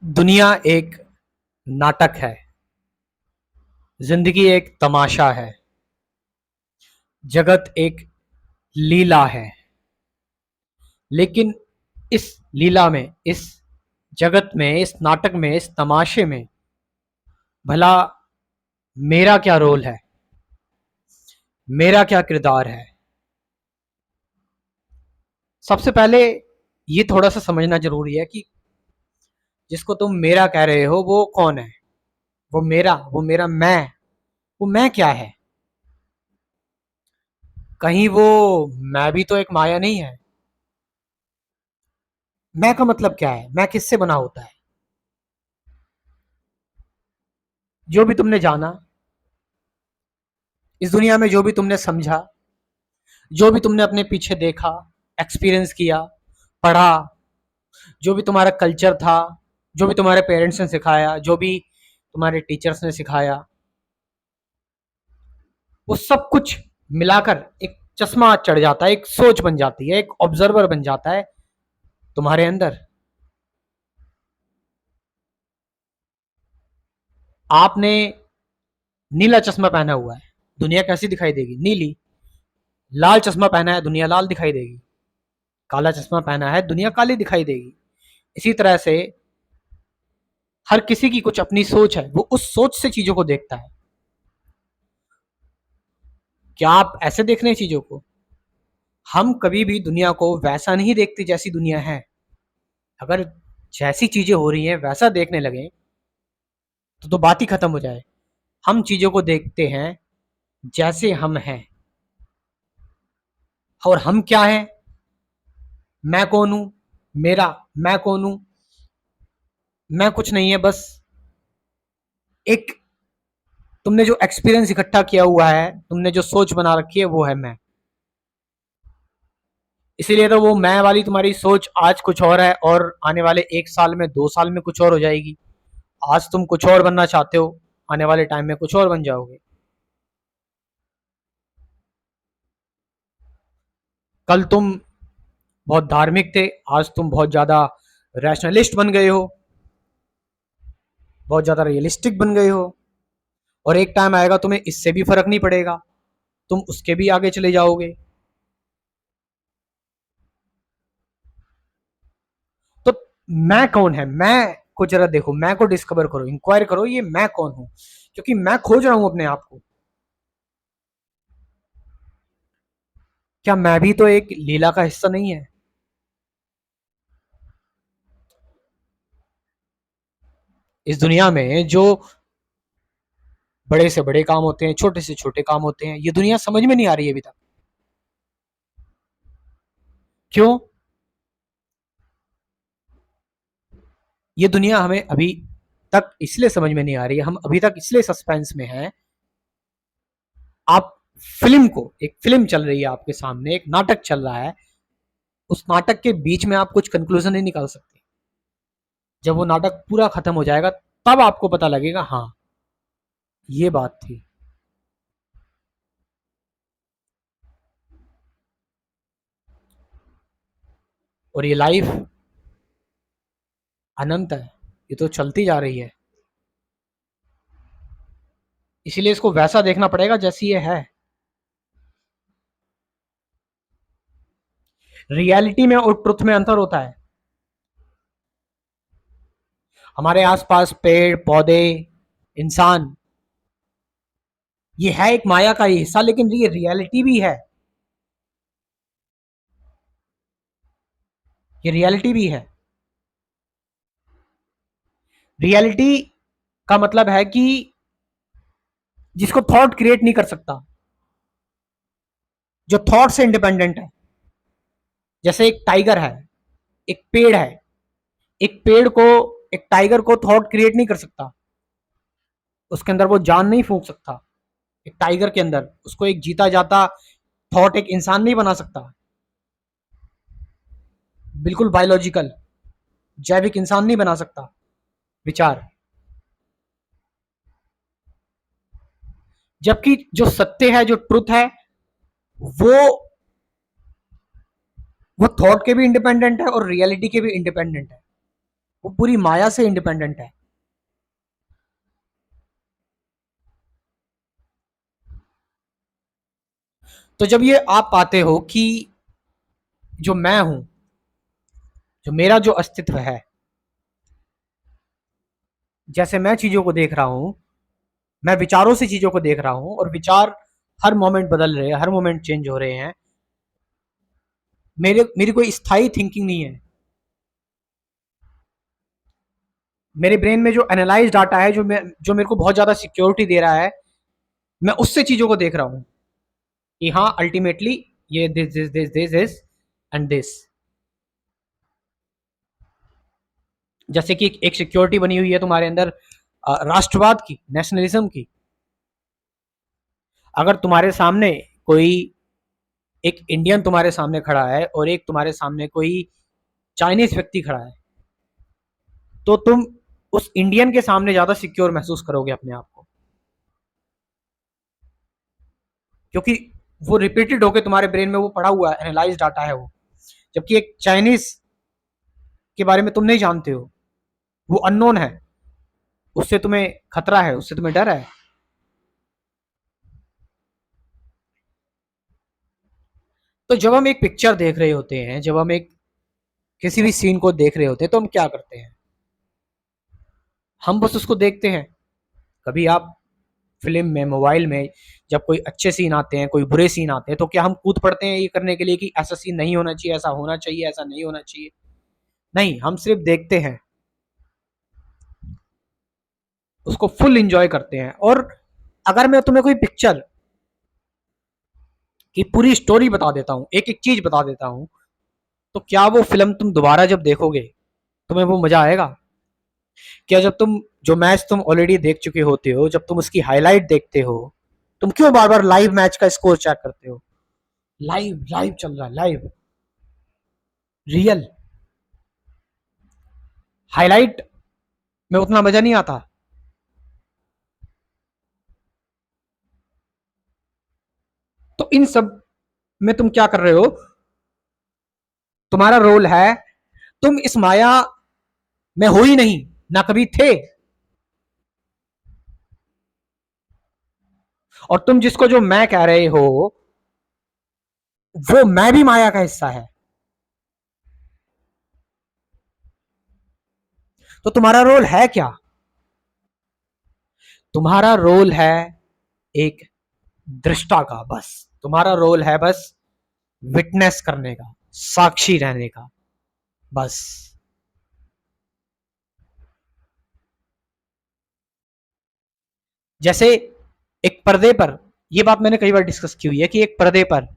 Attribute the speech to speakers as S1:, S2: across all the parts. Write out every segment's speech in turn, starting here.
S1: दुनिया एक नाटक है। जिंदगी एक तमाशा है। जगत एक लीला है। लेकिन इस लीला में, इस जगत में, इस नाटक में, इस तमाशे में भला मेरा क्या रोल है? मेरा क्या किरदार है? सबसे पहले ये थोड़ा सा समझना जरूरी है कि जिसको तुम मेरा कह रहे हो वो कौन है? वो मेरा वो मैं क्या है? कहीं वो मैं भी तो एक माया नहीं है? मैं का मतलब क्या है? मैं किससे बना होता है? जो भी तुमने जाना, इस दुनिया में जो भी तुमने समझा, जो भी तुमने अपने पीछे देखा, एक्सपीरियंस किया, पढ़ा, जो भी तुम्हारा कल्चर था, जो भी तुम्हारे पेरेंट्स ने सिखाया, जो भी तुम्हारे टीचर्स ने सिखाया, वो सब कुछ मिलाकर एक चश्मा चढ़ जाता है, एक सोच बन जाती है, एक ऑब्जर्वर बन जाता है तुम्हारे अंदर। आपने नीला चश्मा पहना हुआ है, दुनिया कैसी दिखाई देगी? नीली। लाल चश्मा पहना है, दुनिया लाल दिखाई देगी। काला चश्मा पहना है, दुनिया काली दिखाई देगी। इसी तरह से हर किसी की कुछ अपनी सोच है, वो उस सोच से चीजों को देखता है। क्या आप ऐसे देख रहे हैं चीजों को? हम कभी भी दुनिया को वैसा नहीं देखते जैसी दुनिया है। अगर जैसी चीजें हो रही हैं वैसा देखने लगे तो बात ही खत्म हो जाए। हम चीजों को देखते हैं जैसे हम हैं। और हम क्या है? मैं कौन हूं? मेरा मैं कौन हूं? मैं कुछ नहीं है, बस एक तुमने जो एक्सपीरियंस इकट्ठा किया हुआ है, तुमने जो सोच बना रखी है, वो है मैं। इसीलिए तो वो मैं वाली तुम्हारी सोच आज कुछ और है और आने वाले 1 साल में, 2 साल में कुछ और हो जाएगी। आज तुम कुछ और बनना चाहते हो, आने वाले टाइम में कुछ और बन जाओगे। कल तुम बहुत धार्मिक थे, आज तुम बहुत ज्यादा रैशनलिस्ट बन गए हो, बहुत ज्यादा रियलिस्टिक बन गए हो। और एक टाइम आएगा तुम्हें इससे भी फर्क नहीं पड़ेगा, तुम उसके भी आगे चले जाओगे। तो मैं कौन है? मैं को जरा देखो, मैं को डिस्कवर करो, इंक्वायर करो, ये मैं कौन हूं? क्योंकि मैं खोज रहा हूं अपने आप को। क्या मैं भी तो एक लीला का हिस्सा नहीं है? इस दुनिया में जो बड़े से बड़े काम होते हैं, छोटे से छोटे काम होते हैं, ये दुनिया समझ में नहीं आ रही है अभी तक। क्यों? ये दुनिया हमें अभी तक इसलिए समझ में नहीं आ रही है, हम अभी तक इसलिए सस्पेंस में हैं। आप एक फिल्म चल रही है आपके सामने, एक नाटक चल रहा है, उस नाटक के बीच में आप कुछ कंक्लूजन नहीं निकाल सकते। जब वो नाटक पूरा खत्म हो जाएगा तब आपको पता लगेगा, हाँ, ये बात थी। और ये लाइफ अनंत है, ये तो चलती जा रही है। इसीलिए इसको वैसा देखना पड़ेगा जैसी ये है। रियलिटी में और ट्रुथ में अंतर होता है। हमारे आसपास पेड़ पौधे, इंसान, ये है एक माया का ही हिस्सा, लेकिन ये रियलिटी भी है। ये रियलिटी भी है। रियलिटी का मतलब है कि जिसको थॉट क्रिएट नहीं कर सकता, जो थॉट से इंडिपेंडेंट है। जैसे एक टाइगर है, एक पेड़ है। एक पेड़ को, एक टाइगर को थॉट क्रिएट नहीं कर सकता, उसके अंदर वो जान नहीं फूंक सकता। एक टाइगर के अंदर उसको एक जीता जाता थॉट एक इंसान नहीं बना सकता। बिल्कुल बायोलॉजिकल, जैविक इंसान नहीं बना सकता विचार। जबकि जो सत्य है, जो ट्रुथ है, वो वो थॉट के भी इंडिपेंडेंट है और रियलिटी के भी इंडिपेंडेंट है। वो पूरी माया से इंडिपेंडेंट है। तो जब ये आप पाते हो कि जो मैं हूं, जो मेरा जो अस्तित्व है, जैसे मैं चीजों को देख रहा हूं, मैं विचारों से चीजों को देख रहा हूं, और विचार हर मोमेंट बदल रहे हैं, हर मोमेंट चेंज हो रहे हैं। मेरी कोई स्थायी थिंकिंग नहीं है। मेरे ब्रेन में जो एनालाइज डाटा है, जो मेरे को बहुत ज्यादा सिक्योरिटी दे रहा है, मैं उससे चीजों को देख रहा हूं कि हाँ अल्टीमेटली ये दिस एंड दिस। जैसे कि एक सिक्योरिटी बनी हुई है तुम्हारे अंदर राष्ट्रवाद की, नेशनलिज्म की। अगर तुम्हारे सामने कोई एक इंडियन तुम्हारे सामने खड़ा है और एक तुम्हारे सामने कोई चाइनीज व्यक्ति खड़ा है, तो तुम उस इंडियन के सामने ज्यादा सिक्योर महसूस करोगे अपने आप को, क्योंकि वो रिपीटेड होकर तुम्हारे ब्रेन में वो पड़ा हुआ है, एनालाइज डाटा है वो। जबकि एक चाइनीज के बारे में तुम नहीं जानते हो, वो अननोन है, उससे तुम्हें खतरा है, उससे तुम्हें डर है। तो जब हम एक पिक्चर देख रहे होते हैं, जब हम एक किसी भी सीन को देख रहे होते हैं, तो हम क्या करते हैं? हम बस उसको देखते हैं। कभी आप फिल्म में, मोबाइल में जब कोई अच्छे सीन आते हैं, कोई बुरे सीन आते हैं, तो क्या हम कूद पड़ते हैं ये करने के लिए कि ऐसा सीन नहीं होना चाहिए, ऐसा होना चाहिए, ऐसा नहीं होना चाहिए? नहीं, हम सिर्फ देखते हैं, उसको फुल एंजॉय करते हैं। और अगर मैं तुम्हें कोई पिक्चर की पूरी स्टोरी बता देता हूँ, एक एक चीज बता देता हूँ, तो क्या वो फिल्म तुम दोबारा जब देखोगे तुम्हें वो मजा आएगा? क्या जब तुम जो मैच तुम ऑलरेडी देख चुके होते हो, जब तुम उसकी हाईलाइट देखते हो, तुम क्यों बार बार लाइव मैच का स्कोर चेक करते हो? लाइव लाइव चल रहा है, लाइव, रियल। हाईलाइट में उतना मजा नहीं आता। तो इन सब में तुम क्या कर रहे हो? तुम्हारा रोल है, तुम इस माया में हो ही नहीं, ना कभी थे। और तुम जिसको जो मैं कह रहे हो, वो मैं भी माया का हिस्सा है। तो तुम्हारा रोल है क्या? तुम्हारा रोल है एक दृष्टा का, बस। तुम्हारा रोल है बस विटनेस करने का, साक्षी रहने का, बस। जैसे एक पर्दे पर, ये बात मैंने कई बार डिस्कस की हुई है कि एक पर्दे पर,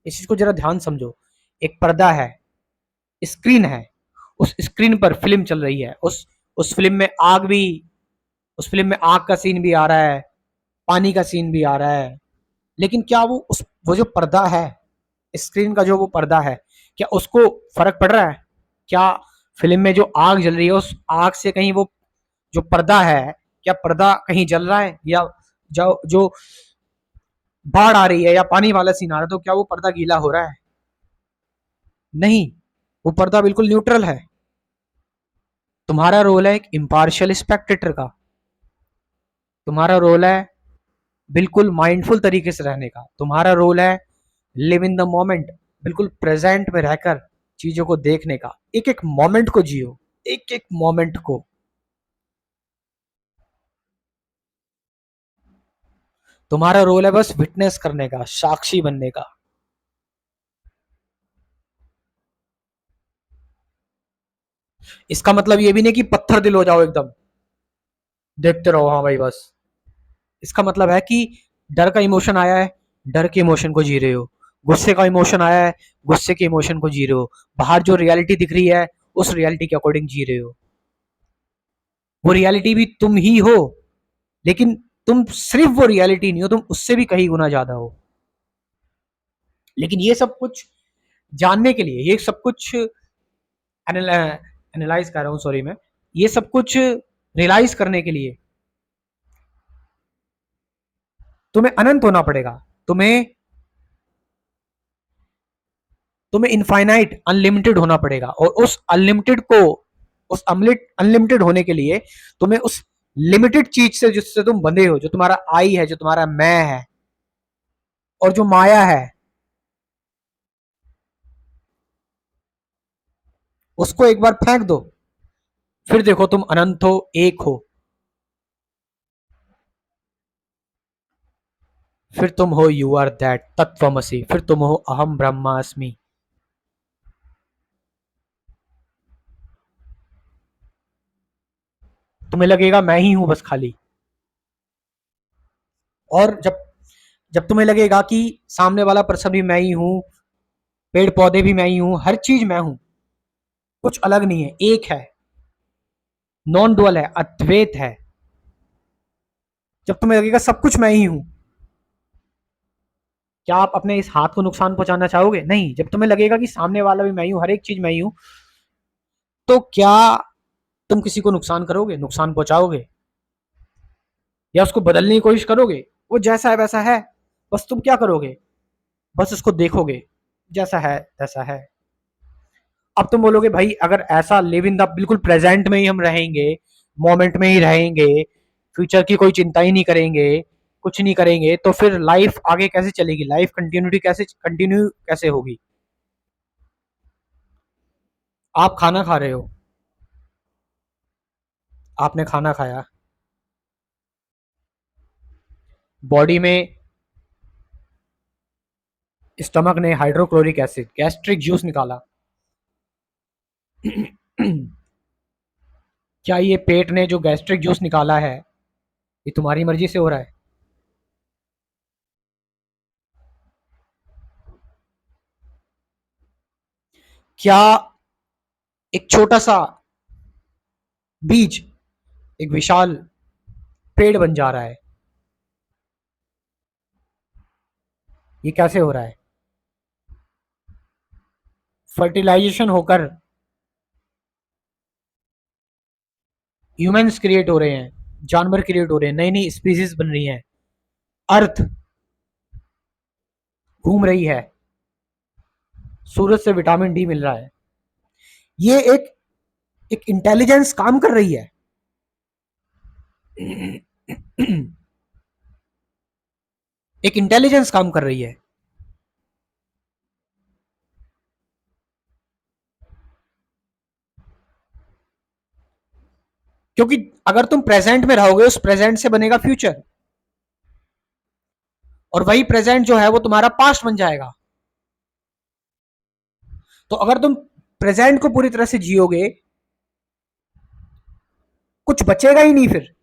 S1: इस चीज को जरा ध्यान समझो। एक पर्दा है, स्क्रीन है, उस स्क्रीन पर फिल्म चल रही है, उस फिल्म में आग भी, उस फिल्म में आग का सीन भी आ रहा है, पानी का सीन भी आ रहा है। लेकिन क्या वो जो पर्दा है, स्क्रीन का जो वो पर्दा है, क्या उसको फर्क पड़ रहा है? क्या फिल्म में जो आग जल रही है, उस आग से कहीं वो जो पर्दा है, क्या पर्दा कहीं जल रहा है? या जो जो बाढ़ आ रही है या पानी वाला सीन आ रहा है, तो क्या वो पर्दा गीला हो रहा है? नहीं, वो पर्दा बिल्कुल न्यूट्रल है। तुम्हारा रोल है एक इम्पार्शियल स्पेक्टेटर का। तुम्हारा रोल है बिल्कुल माइंडफुल तरीके से रहने का। तुम्हारा रोल है लिव इन द मोमेंट, बिल्कुल प्रेजेंट में रहकर चीजों को देखने का। एक एक मोमेंट को जियो, एक एक मोमेंट को। तुम्हारा रोल है बस विटनेस करने का, साक्षी बनने का। इसका मतलब ये भी नहीं कि पत्थर दिल हो जाओ एकदम, देखते रहो, हाँ भाई बस। इसका मतलब है कि डर का इमोशन आया है, डर के इमोशन को जी रहे हो। गुस्से का इमोशन आया है, गुस्से के इमोशन को जी रहे हो। बाहर जो रियलिटी दिख रही है, उस रियलिटी के अकॉर्डिंग जी रहे हो। वो रियलिटी भी तुम ही हो, लेकिन तुम सिर्फ वो रियलिटी नहीं हो, तुम उससे भी कहीं गुना ज्यादा हो। लेकिन ये सब कुछ जानने के लिए, ये सब कुछ एनालाइज कर रहा हूँ, सॉरी मैं, ये सब कुछ रियलाइज करने के लिए तुम्हें अनंत होना पड़ेगा। तुम्हें तुम्हें इनफाइनाइट, अनलिमिटेड होना पड़ेगा। और उस अनलिमिटेड को उस अनलिमिटेड होने के लिए तुम्हें उस लिमिटेड चीज से जिससे तुम बंधे हो, जो तुम्हारा आई है, जो तुम्हारा मैं है, और जो माया है, उसको एक बार फेंक दो। फिर देखो तुम अनंत हो, एक हो। फिर तुम हो यू आर दैट तत्वमसी, फिर तुम हो अहम ब्रह्मास्मि। तुम्हें लगेगा मैं ही हूं बस खाली। और जब जब तुम्हें लगेगा कि सामने वाला पर्सन भी मैं ही हूं, पेड़ पौधे भी मैं ही हूं, हर चीज मैं हूं, कुछ अलग नहीं है, एक है, नॉन डुअल है, अद्वैत है। जब तुम्हें लगेगा सब कुछ मैं ही हूं, क्या आप अपने इस हाथ को नुकसान पहुंचाना चाहोगे? नहीं। जब तुम्हें लगेगा कि सामने वाला भी मैं ही हूं, हर एक चीज मैं ही हूं, तो क्या तुम किसी को नुकसान करोगे, नुकसान पहुंचाओगे, या उसको बदलने की कोशिश करोगे? वो जैसा है वैसा है, बस तुम क्या करोगे, बस उसको देखोगे, जैसा है तैसा है। अब तुम बोलोगे भाई अगर ऐसा लिव इन द बिल्कुल प्रेजेंट में ही हम रहेंगे, मोमेंट में ही रहेंगे, फ्यूचर की कोई चिंता ही नहीं करेंगे, कुछ नहीं करेंगे, तो फिर लाइफ आगे कैसे चलेगी, लाइफ कंटिन्यू कैसे होगी? आप खाना खा रहे हो, आपने खाना खाया, बॉडी में स्टमक ने हाइड्रोक्लोरिक एसिड गैस्ट्रिक जूस निकाला। क्या ये पेट ने जो गैस्ट्रिक जूस निकाला है, ये तुम्हारी मर्जी से हो रहा है? क्या एक छोटा सा बीज एक विशाल पेड़ बन जा रहा है? ये कैसे हो रहा है? फर्टिलाइजेशन होकर ह्यूमंस क्रिएट हो रहे हैं, जानवर क्रिएट हो रहे हैं, नई नई स्पीसीज बन रही हैं, अर्थ घूम रही है, सूरज से विटामिन डी मिल रहा है। ये एक इंटेलिजेंस काम कर रही है। एक इंटेलिजेंस काम कर रही है। क्योंकि अगर तुम प्रेजेंट में रहोगे, उस प्रेजेंट से बनेगा फ्यूचर, और वही प्रेजेंट जो है वो तुम्हारा पास्ट बन जाएगा। तो अगर तुम प्रेजेंट को पूरी तरह से जियोगे, कुछ बचेगा ही नहीं। फिर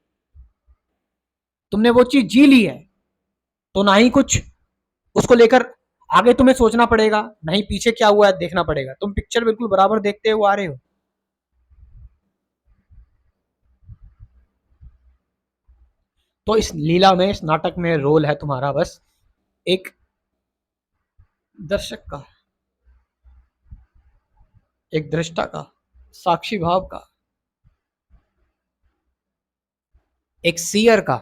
S1: तुमने वो चीज जी ली है, तो ना ही कुछ उसको लेकर आगे तुम्हें सोचना पड़ेगा, ना ही पीछे क्या हुआ है देखना पड़ेगा। तुम पिक्चर बिल्कुल बराबर देखते हुए आ रहे हो। तो इस लीला में, इस नाटक में रोल है तुम्हारा बस एक दर्शक का, एक दृष्टा का, साक्षी भाव का, एक सीयर का,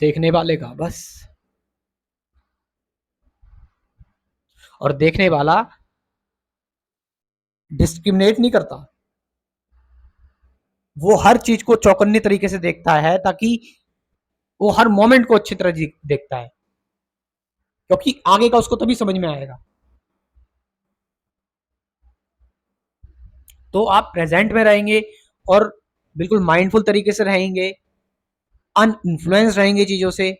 S1: देखने वाले का बस। और देखने वाला डिस्क्रिमिनेट नहीं करता, वो हर चीज को चौकन्ने तरीके से देखता है, ताकि वो हर मोमेंट को अच्छी तरह देखता है, क्योंकि आगे का उसको तभी समझ में आएगा। तो आप प्रेजेंट में रहेंगे और बिल्कुल माइंडफुल तरीके से रहेंगे, अनइन्फ्लुएंस रहेंगे चीजों से,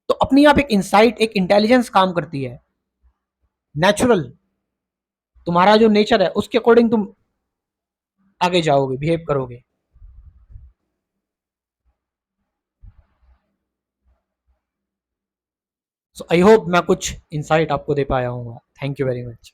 S1: तो अपनी आप एक इंसाइट, एक इंटेलिजेंस काम करती है, नेचुरल। तुम्हारा जो नेचर है उसके अकॉर्डिंग तुम आगे जाओगे, बिहेव करोगे। सो आई होप मैं कुछ इंसाइट आपको दे पाया हूँ। Thank you very much.